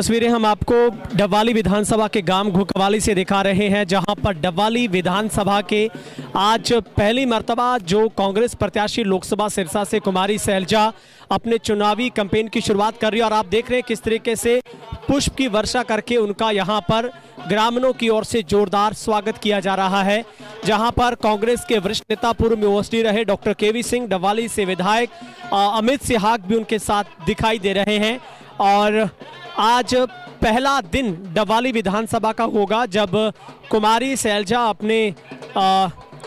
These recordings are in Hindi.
तस्वीरें हम आपको डबवाली विधानसभा के गांव घुकवाली से दिखा रहे हैं, जहां पर डबवाली विधानसभा के आज पहली मर्तबा जो कांग्रेस प्रत्याशी लोकसभा सिरसा से कुमारी सैलजा अपने चुनावी कैंपेन की शुरुआत कर रही है। और आप देख रहे हैं किस तरीके से पुष्प की वर्षा करके उनका यहां पर ग्रामीणों की ओर से जोरदार स्वागत किया जा रहा है। जहां पर कांग्रेस के वरिष्ठ नेता पूर्व में ओएसडी रहे डॉक्टर केवी सिंह, डबवाली से विधायक अमित सिहाग भी उनके साथ दिखाई दे रहे हैं। और आज पहला दिन डबवाली विधानसभा का होगा जब कुमारी सैलजा अपने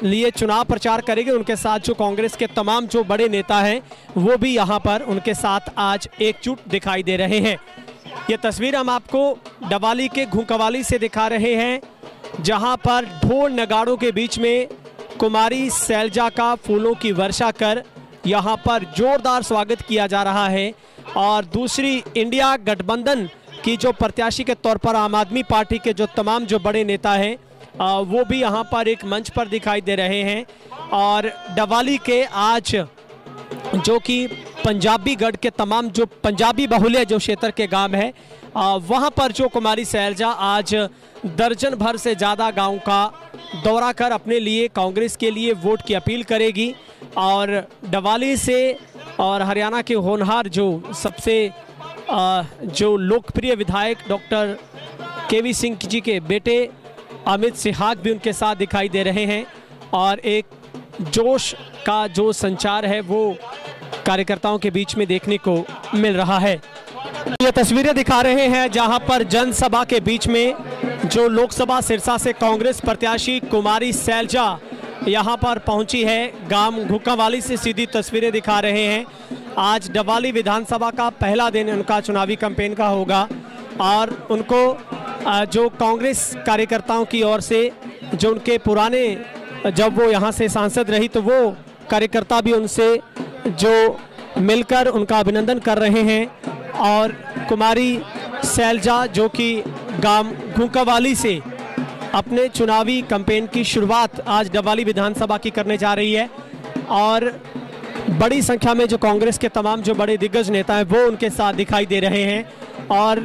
लिए चुनाव प्रचार करेंगे। उनके साथ जो कांग्रेस के तमाम जो बड़े नेता हैं वो भी यहां पर उनके साथ आज एकजुट दिखाई दे रहे हैं। ये तस्वीर हम आपको डबवाली के घुकवाली से दिखा रहे हैं, जहां पर ढोल नगाड़ों के बीच में कुमारी सैलजा का फूलों की वर्षा कर यहां पर जोरदार स्वागत किया जा रहा है। और दूसरी इंडिया गठबंधन की जो प्रत्याशी के तौर पर आम आदमी पार्टी के जो तमाम जो बड़े नेता हैं वो भी यहां पर एक मंच पर दिखाई दे रहे हैं। और डबवाली के आज जो कि पंजाबी गढ़ के तमाम जो पंजाबी बहुल्य जो क्षेत्र के गांव है वहां पर जो कुमारी सैलजा आज दर्जन भर से ज़्यादा गांव का दौरा कर अपने लिए कांग्रेस के लिए वोट की अपील करेगी। और डबवाली से और हरियाणा के होनहार जो सबसे जो लोकप्रिय विधायक डॉक्टर केवी सिंह जी के बेटे अमित सिहाग भी उनके साथ दिखाई दे रहे हैं। और एक जोश का जो संचार है वो कार्यकर्ताओं के बीच में देखने को मिल रहा है। ये तस्वीरें दिखा रहे हैं जहां पर जनसभा के बीच में जो लोकसभा सिरसा से कांग्रेस प्रत्याशी कुमारी सैलजा यहां पर पहुंची है। गांव घुकवाली से सीधी तस्वीरें दिखा रहे हैं। आज डबवाली विधानसभा का पहला दिन उनका चुनावी कैंपेन का होगा और उनको जो कांग्रेस कार्यकर्ताओं की ओर से जो उनके पुराने जब वो यहां से सांसद रही तो वो कार्यकर्ता भी उनसे जो मिलकर उनका अभिनंदन कर रहे हैं। और कुमारी सैलजा जो कि गांव घुकवाली से अपने चुनावी कैंपेन की शुरुआत आज डबवाली विधानसभा की करने जा रही है। और बड़ी संख्या में जो कांग्रेस के तमाम जो बड़े दिग्गज नेता हैं वो उनके साथ दिखाई दे रहे हैं। और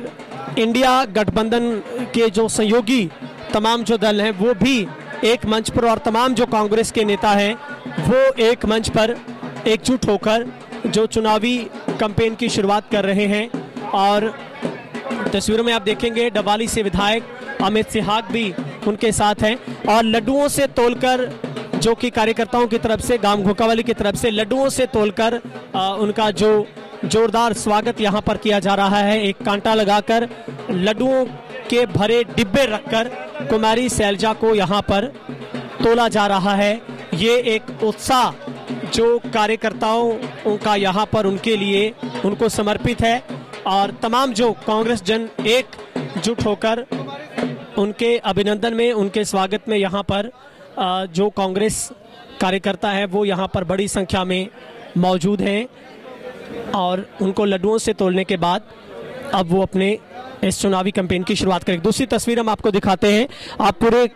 इंडिया गठबंधन के जो सहयोगी तमाम जो दल हैं वो भी एक मंच पर और तमाम जो कांग्रेस के नेता हैं वो एक मंच पर एकजुट होकर जो चुनावी कैंपेन की शुरुआत कर रहे हैं। और तस्वीरों में आप देखेंगे डबवाली से विधायक अमित सिहाग भी उनके साथ हैं। और लड्डुओं से तोलकर जो कि कार्यकर्ताओं की तरफ से गांव घुकवाली की तरफ से लड्डुओं से तोलकर उनका जो जोरदार स्वागत यहां पर किया जा रहा है। एक कांटा लगाकर लड्डुओं के भरे डिब्बे रखकर कुमारी सैलजा को यहां पर तोला जा रहा है। ये एक उत्साह जो कार्यकर्ताओं का यहां पर उनके लिए उनको समर्पित है। और तमाम जो कांग्रेस जन एकजुट होकर उनके अभिनंदन में उनके स्वागत में यहाँ पर जो कांग्रेस कार्यकर्ता है वो यहाँ पर बड़ी संख्या में मौजूद हैं। और उनको लड्डुओं से तोलने के बाद अब वो अपने इस चुनावी कैंपेन की शुरुआत करेंगे। दूसरी तस्वीर हम आपको दिखाते हैं। आप पूरे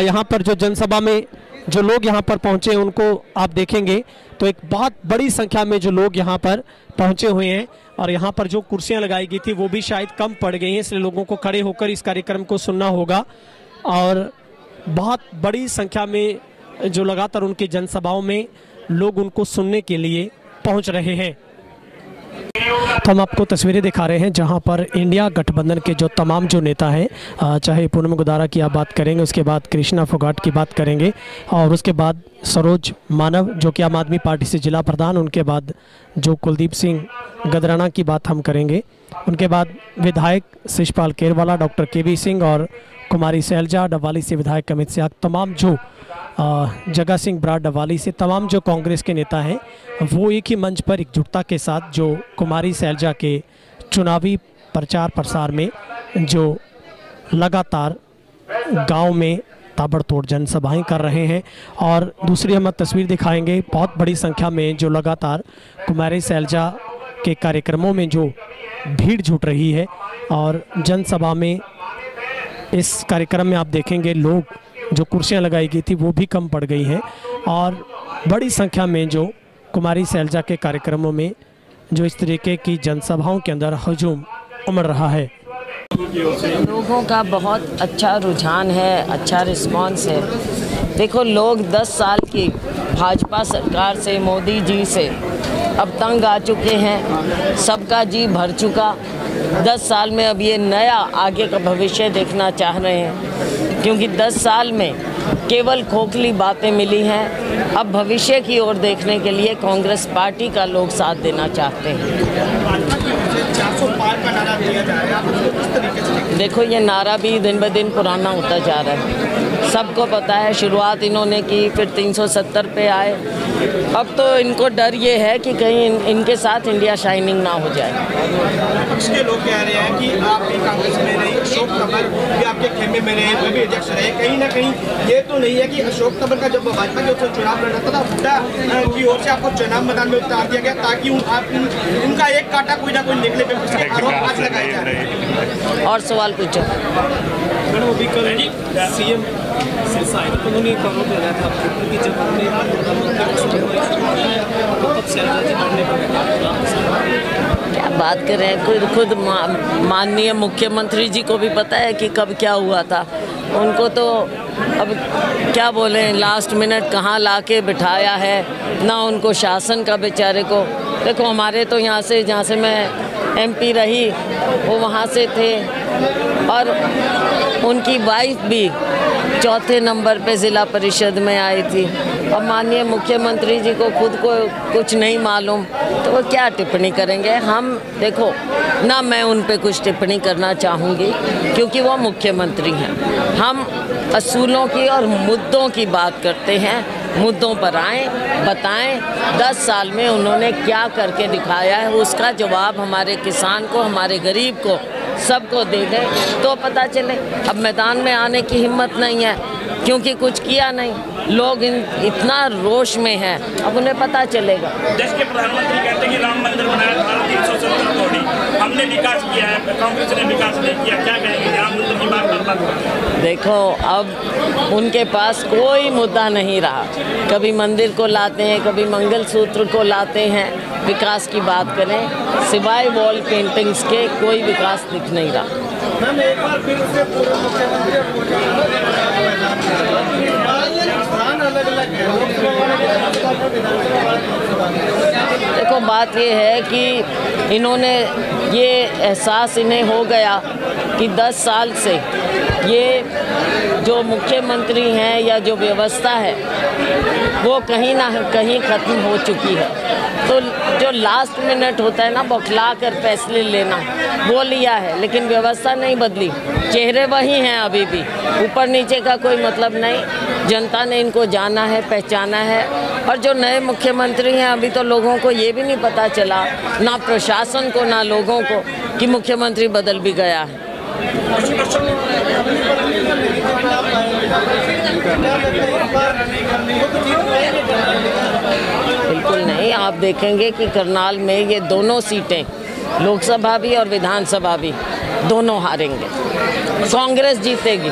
यहाँ पर जो जनसभा में जो लोग यहाँ पर पहुँचे उनको आप देखेंगे तो एक बहुत बड़ी संख्या में जो लोग यहाँ पर पहुँचे हुए हैं। और यहाँ पर जो कुर्सियाँ लगाई गई थी वो भी शायद कम पड़ गई हैं, इसलिए लोगों को खड़े होकर इस कार्यक्रम को सुनना होगा। और बहुत बड़ी संख्या में जो लगातार उनकी जनसभाओं में लोग उनको सुनने के लिए पहुँच रहे हैं। तो हम आपको तस्वीरें दिखा रहे हैं जहां पर इंडिया गठबंधन के जो तमाम जो नेता हैं, चाहे पूनम गुदारा की आप बात करेंगे, उसके बाद कृष्णा फोगाट की बात करेंगे, और उसके बाद सरोज मानव जो कि आम आदमी पार्टी से जिला प्रधान, उनके बाद जो कुलदीप सिंह गदराना की बात हम करेंगे, उनके बाद विधायक शिषपाल केरवाला, डॉक्टर केवी सिंह और कुमारी सैलजा, डबवाली से विधायक अमित सिहाग, तमाम जो जगह सिंह ब्राड डबवाली से तमाम जो कांग्रेस के नेता हैं वो एक ही मंच पर एकजुटता के साथ जो कुमारी सैलजा के चुनावी प्रचार प्रसार में जो लगातार गांव में ताबड़तोड़ जनसभाएं कर रहे हैं। और दूसरी हम तस्वीर दिखाएंगे, बहुत बड़ी संख्या में जो लगातार कुमारी सैलजा के कार्यक्रमों में जो भीड़ जुट रही है। और जनसभा में इस कार्यक्रम में आप देखेंगे लोग जो कुर्सियां लगाई गई थी वो भी कम पड़ गई हैं। और बड़ी संख्या में जो कुमारी सैलजा के कार्यक्रमों में जो इस तरीके की जनसभाओं के अंदर हजूम उमड़ रहा है। लोगों की ओर से? लोगों का बहुत अच्छा रुझान है, अच्छा रिस्पांस है। देखो, लोग 10 साल की भाजपा सरकार से, मोदी जी से अब तंग आ चुके हैं। सबका जी भर चुका। 10 साल में अब ये नया आगे का भविष्य देखना चाह रहे हैं, क्योंकि 10 साल में केवल खोखली बातें मिली हैं। अब भविष्य की ओर देखने के लिए कांग्रेस पार्टी का लोग साथ देना चाहते हैं। 400 पार का नारा दिया जा रहा है, देखो, ये नारा भी दिन ब दिन पुराना होता जा रहा है। सबको पता है, शुरुआत इन्होंने की, फिर 370 पे आए। अब तो इनको डर ये है कि कहीं इनके साथ इंडिया शाइनिंग ना हो जाए। विपक्ष के लोग कह रहे हैं कि आप भी कांग्रेस में रहे, अशोक तंवर भी आपके खेमे में रहे, वो भी अध्यक्ष रहे। कहीं ना कहीं ये तो नहीं है कि अशोक तंवर का जब भाजपा की ओर से चुनाव लड़ा था, हुड्डा की ओर से आपको चुनाव मैदान में उतार दिया गया ताकि उनका एक कांटा कोई ना कोई निकले पे उसके आरोप आज लगाए जा रहे हैं। और सवाल पूछो। मैडम, अभी कल सीएम सिरसा आए तो उन्होंने एक आरोप लगाया था कि जब हमने क्या बात कर रहे हैं, खुद माननीय मुख्यमंत्री जी को भी पता है कि कब क्या हुआ था। उनको तो अब क्या बोले, लास्ट मिनट कहाँ लाके बिठाया है ना उनको शासन का बेचारे को। देखो, हमारे तो यहाँ से, जहाँ से मैं एमपी रही, वो वहाँ से थे, और उनकी वाइफ भी 4थे नंबर पे ज़िला परिषद में आई थी। और माननीय मुख्यमंत्री जी को खुद को कुछ नहीं मालूम, तो वो क्या टिप्पणी करेंगे। हम देखो ना, मैं उन पे कुछ टिप्पणी करना चाहूँगी, क्योंकि वो मुख्यमंत्री हैं। हम असूलों की और मुद्दों की बात करते हैं। मुद्दों पर आएँ, बताएं 10 साल में उन्होंने क्या करके दिखाया है, उसका जवाब हमारे किसान को, हमारे गरीब को, सबको दे दें तो पता चले। अब मैदान में आने की हिम्मत नहीं है, क्योंकि कुछ किया नहीं। लोग इतना रोष में हैं, अब उन्हें पता चलेगा। देश के प्रधानमंत्री कहते हैं कि राम मंदिर बनाया था, 370 तोड़ी, हमने विकास किया है, कांग्रेस ने विकास नहीं किया। क्या कहेंगे राम मंदिर की बात करना? देखो, अब उनके पास कोई मुद्दा नहीं रहा। कभी मंदिर को लाते हैं, कभी मंगलसूत्र को लाते हैं। विकास की बात करें, सिवाय वॉल पेंटिंग्स के कोई विकास दिख नहीं रहा। एक बार फिर से पूर्व मुख्यमंत्री देखो, बात ये है कि इन्होंने ये एहसास इन्हें हो गया कि 10 साल से ये जो मुख्यमंत्री हैं या जो व्यवस्था है वो कहीं ना कहीं ख़त्म हो चुकी है। तो जो लास्ट मिनट होता है ना, बौखला कर फैसले लेना, वो लिया है, लेकिन व्यवस्था नहीं बदली। चेहरे वही हैं अभी भी, ऊपर नीचे का कोई मतलब नहीं। जनता ने इनको जाना है, पहचाना है। और जो नए मुख्यमंत्री हैं, अभी तो लोगों को ये भी नहीं पता चला, ना प्रशासन को ना लोगों को, कि मुख्यमंत्री बदल भी गया है। बिल्कुल नहीं, आप देखेंगे कि करनाल में ये दोनों सीटें, लोकसभा भी और विधानसभा भी, दोनों हारेंगे। कांग्रेस जीतेगी।